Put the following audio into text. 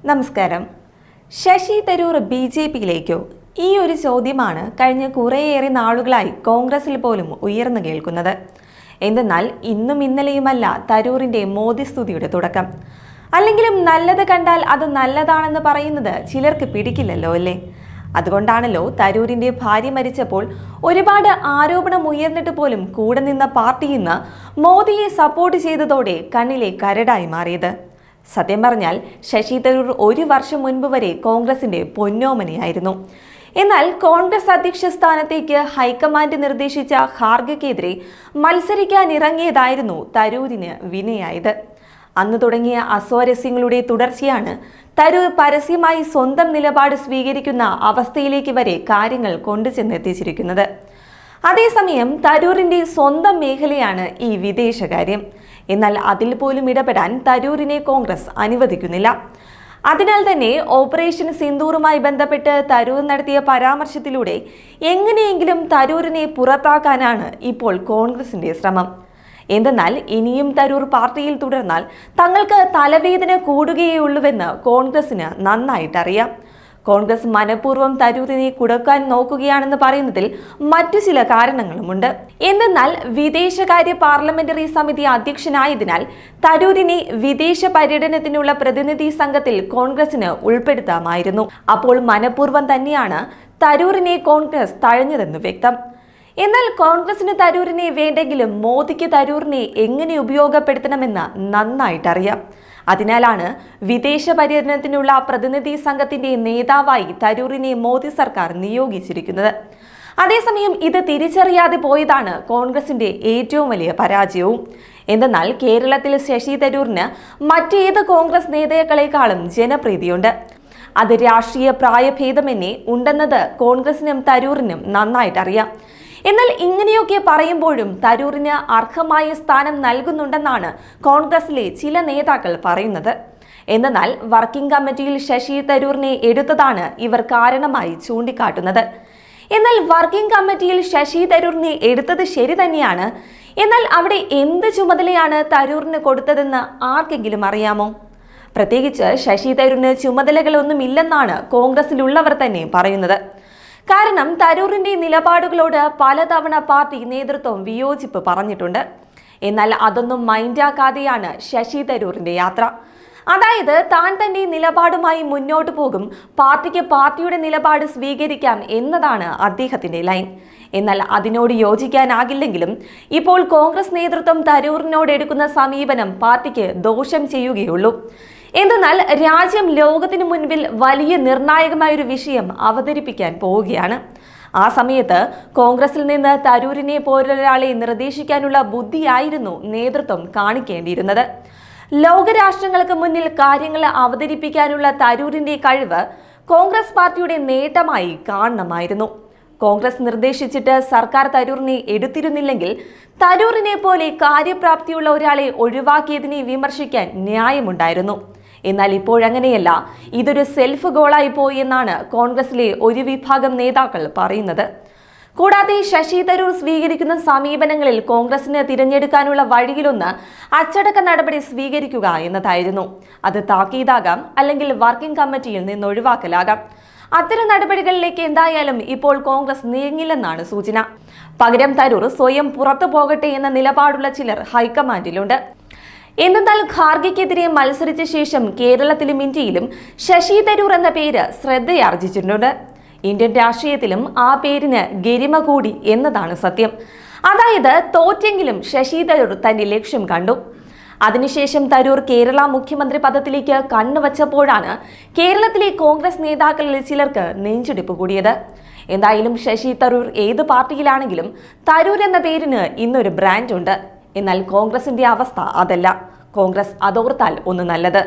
നമസ്കാരം. ശശി തരൂർ ബി.ജെ.പിയിലേക്കോ? ഈ ഒരു ചോദ്യമാണ് കഴിഞ്ഞ കുറേയേറെ നാളുകളായി കോൺഗ്രസിൽ പോലും ഉയർന്നു കേൾക്കുന്നത്. എന്തെന്നാൽ ഇന്നും ഇന്നലെയുമല്ല തരൂരിന്റെ മോദി സ്തുതിയുടെ തുടക്കം. അല്ലെങ്കിലും നല്ലത് കണ്ടാൽ അത് നല്ലതാണെന്ന് പറയുന്നത് ചിലർക്ക് പിടിക്കില്ലല്ലോ അല്ലേ? അതുകൊണ്ടാണല്ലോ തരൂരിന്റെ ഭാര്യ മരിച്ചപ്പോൾ ഒരുപാട് ആരോപണം ഉയർന്നിട്ട് പോലും കൂടെ നിന്ന പാർട്ടിയിൽ നിന്ന് മോദിയെ സപ്പോർട്ട് ചെയ്തതോടെ കണ്ണിലെ കരടായി മാറിയത്. സത്യം പറഞ്ഞാൽ ശശി തരൂർ ഒരു വർഷം മുൻപ് വരെ കോൺഗ്രസിന്റെ പൊന്നോമനയായിരുന്നു. എന്നാൽ കോൺഗ്രസ് അധ്യക്ഷ സ്ഥാനത്തേക്ക് ഹൈക്കമാൻഡ് നിർദ്ദേശിച്ച ഖാർഗെക്കെതിരെ മത്സരിക്കാനിറങ്ങിയതായിരുന്നു തരൂരിന് വിനയായത്. അന്ന് തുടങ്ങിയ അസ്വാരസ്യങ്ങളുടെ തുടർച്ചയാണ് തരൂർ പരസ്യമായി സ്വന്തം നിലപാട് സ്വീകരിക്കുന്ന അവസ്ഥയിലേക്ക് വരെ കാര്യങ്ങൾ കൊണ്ടുചെന്നെത്തിച്ചിരിക്കുന്നത്. അതേസമയം തരൂരിന്റെ സ്വന്തം മേഖലയാണ് ഈ വിദേശകാര്യം. എന്നാൽ അതിൽ പോലും ഇടപെടാൻ തരൂരിനെ കോൺഗ്രസ് അനുവദിക്കുന്നില്ല. അതിനാൽ തന്നെ ഓപ്പറേഷൻ സിന്ദൂറുമായി ബന്ധപ്പെട്ട് തരൂർ നടത്തിയ പരാമർശത്തിലൂടെ എങ്ങനെയെങ്കിലും തരൂരിനെ പുറത്താക്കാനാണ് ഇപ്പോൾ കോൺഗ്രസിന്റെ ശ്രമം. എന്തെന്നാൽ ഇനിയും തരൂർ പാർട്ടിയിൽ തുടർന്നാൽ തങ്ങൾക്ക് തലവേദന കൂടുകയുള്ളൂവെന്ന് കോൺഗ്രസിന് നന്നായിട്ടറിയാം. കോൺഗ്രസ് മനഃപൂർവ്വം തരൂരിനെ കുടക്കാൻ നോക്കുകയാണെന്ന് പറയുന്നതിൽ മറ്റു ചില കാരണങ്ങളുമുണ്ട്. എന്തെന്നാൽ വിദേശകാര്യ പാർലമെന്ററി സമിതി അധ്യക്ഷനായതിനാൽ തരൂരിനെ വിദേശ പര്യടനത്തിനുള്ള പ്രതിനിധി സംഘത്തിൽ കോൺഗ്രസിന് ഉൾപ്പെടുത്താമായിരുന്നു. അപ്പോൾ മനഃപൂർവ്വം തന്നെയാണ് തരൂരിനെ കോൺഗ്രസ് തഴഞ്ഞതെന്ന് വ്യക്തം. എന്നാൽ കോൺഗ്രസിന് തരൂരിനെ വേണ്ടെങ്കിലും മോദിക്ക് തരൂരിനെ എങ്ങനെ ഉപയോഗപ്പെടുത്തണമെന്ന് നന്നായിട്ടറിയാം. അതിനാലാണ് വിദേശ പര്യടനത്തിനുള്ള പ്രതിനിധി സംഘത്തിന്റെ നേതാവായി തരൂരിനെ മോദി സർക്കാർ നിയോഗിച്ചിരിക്കുന്നത്. അതേസമയം ഇത് തിരിച്ചറിയാതെ പോയതാണ് കോൺഗ്രസിന്റെ ഏറ്റവും വലിയ പരാജയവും. എന്തെന്നാൽ കേരളത്തിൽ ശശി തരൂരിന് മറ്റേത് കോൺഗ്രസ് നേതാക്കളെക്കാളും ജനപ്രീതിയുണ്ട്. അത് രാഷ്ട്രീയ പ്രായഭേദമെന്നേ ഉണ്ടെന്നത് കോൺഗ്രസിനും തരൂരിനും നന്നായിട്ടറിയാം. എന്നാൽ ഇങ്ങനെയൊക്കെ പറയുമ്പോഴും തരൂരിന് അർഹമായ സ്ഥാനം നൽകുന്നുണ്ടെന്നാണ് കോൺഗ്രസിലെ ചില നേതാക്കൾ പറയുന്നത്. എന്നാൽ വർക്കിംഗ് കമ്മിറ്റിയിൽ ശശി തരൂരിനെ എടുത്തതാണ് ഇവർ കാരണമായി ചൂണ്ടിക്കാട്ടുന്നത്. എന്നാൽ വർക്കിംഗ് കമ്മിറ്റിയിൽ ശശി തരൂരിനെ എടുത്തത് ശരി തന്നെയാണ്. എന്നാൽ അവിടെ എന്ത് ചുമതലയാണ് തരൂരിന് കൊടുത്തതെന്ന് ആർക്കെങ്കിലും അറിയാമോ? പ്രത്യേകിച്ച് ശശി തരൂരിന് ചുമതലകളൊന്നുമില്ലെന്നാണ് കോൺഗ്രസിലുള്ളവർ തന്നെ പറയുന്നത്. കാരണം തരൂരിന്റെ നിലപാടുകളോട് പലതവണ പാർട്ടി നേതൃത്വം വിയോജിപ്പ് പറഞ്ഞിട്ടുണ്ട്. എന്നാൽ അതൊന്നും മൈൻഡാക്കാതെയാണ് ശശി തരൂരിന്റെ യാത്ര. അതായത് താൻ തന്റെ നിലപാടുമായി മുന്നോട്ട് പോകും, പാർട്ടിക്ക് പാർട്ടിയുടെ നിലപാട് സ്വീകരിക്കാം എന്നതാണ് അദ്ദേഹത്തിന്റെ ലൈൻ. എന്നാൽ അതിനോട് യോജിക്കാനാകില്ലെങ്കിലും ഇപ്പോൾ കോൺഗ്രസ് നേതൃത്വം തരൂരിനോട് എടുക്കുന്ന സമീപനം പാർട്ടിക്ക് ദോഷം ചെയ്യുകയുള്ളൂ. എന്തെന്നാൽ രാജ്യം ലോകത്തിനു മുൻപിൽ വലിയ നിർണായകമായൊരു വിഷയം അവതരിപ്പിക്കാൻ പോവുകയാണ്. ആ സമയത്ത് കോൺഗ്രസിൽ നിന്ന് തരൂരിനെ പോലൊരാളെ നിർദ്ദേശിക്കാനുള്ള ബുദ്ധിയായിരുന്നു നേതൃത്വം കാണിക്കേണ്ടിയിരുന്നത്. ലോകരാഷ്ട്രങ്ങൾക്ക് മുന്നിൽ കാര്യങ്ങൾ അവതരിപ്പിക്കാനുള്ള തരൂരിന്റെ കഴിവ് കോൺഗ്രസ് പാർട്ടിയുടെ നേട്ടമായി കാണണമായിരുന്നു. കോൺഗ്രസ് നിർദ്ദേശിച്ചിട്ട് സർക്കാർ തരൂരിനെ എടുത്തിരുന്നില്ലെങ്കിൽ തരൂരിനെ പോലെ കാര്യപ്രാപ്തിയുള്ള ഒരാളെ ഒഴിവാക്കിയതിനെ വിമർശിക്കാൻ ന്യായമുണ്ടായിരുന്നു. എന്നാൽ ഇപ്പോഴങ്ങനെയല്ല. ഇതൊരു സെൽഫ് ഗോളായി പോയി എന്നാണ് കോൺഗ്രസിലെ ഒരു വിഭാഗം നേതാക്കൾ പറയുന്നത്. കൂടാതെ ശശി തരൂർ സ്വീകരിക്കുന്ന സമീപനങ്ങളിൽ കോൺഗ്രസിന് തിരഞ്ഞെടുക്കാനുള്ള വഴിയിലൊന്ന് അച്ചടക്ക നടപടി സ്വീകരിക്കുക എന്നതായിരുന്നു. അത് താക്കീതാകാം, അല്ലെങ്കിൽ വർക്കിംഗ് കമ്മിറ്റിയിൽ നിന്ന് ഒഴിവാക്കലാകാം. അത്തരം നടപടികളിലേക്ക് എന്തായാലും ഇപ്പോൾ കോൺഗ്രസ് നീങ്ങില്ലെന്നാണ് സൂചന. പകരം തരൂർ സ്വയം പുറത്തു പോകട്ടെ എന്ന നിലപാടുള്ള ചിലർ ഹൈക്കമാൻഡിലുണ്ട്. എന്നാൽ ഖാർഗെക്കെതിരെ മത്സരിച്ച ശേഷം കേരളത്തിലും ഇന്ത്യയിലും ശശി തരൂർ എന്ന പേര് ശ്രദ്ധയാർജിച്ചിട്ടുണ്ട്. ഇന്ത്യൻ രാഷ്ട്രീയത്തിലും ആ പേരിന് ഗരിമ കൂടി എന്നതാണ് സത്യം. അതായത് തോറ്റെങ്കിലും ശശി തരൂർ തന്റെ ലക്ഷ്യം കണ്ടു. അതിനുശേഷം തരൂർ കേരള മുഖ്യമന്ത്രി പദത്തിലേക്ക് കണ്ണുവച്ചപ്പോഴാണ് കേരളത്തിലെ കോൺഗ്രസ് നേതാക്കളിൽ ചിലർക്ക് നെഞ്ചിടിപ്പ് കൂടിയത്. എന്തായാലും ശശി തരൂർ ഏത് പാർട്ടിയിലാണെങ്കിലും തരൂർ എന്ന പേരിന് ഇന്നൊരു ബ്രാൻഡ് ഉണ്ട്. എന്നാൽ കോൺഗ്രസിന്റെ അവസ്ഥ അതല്ല. കോൺഗ്രസ് അതോർത്താൽ ഒന്ന് നല്ലത്.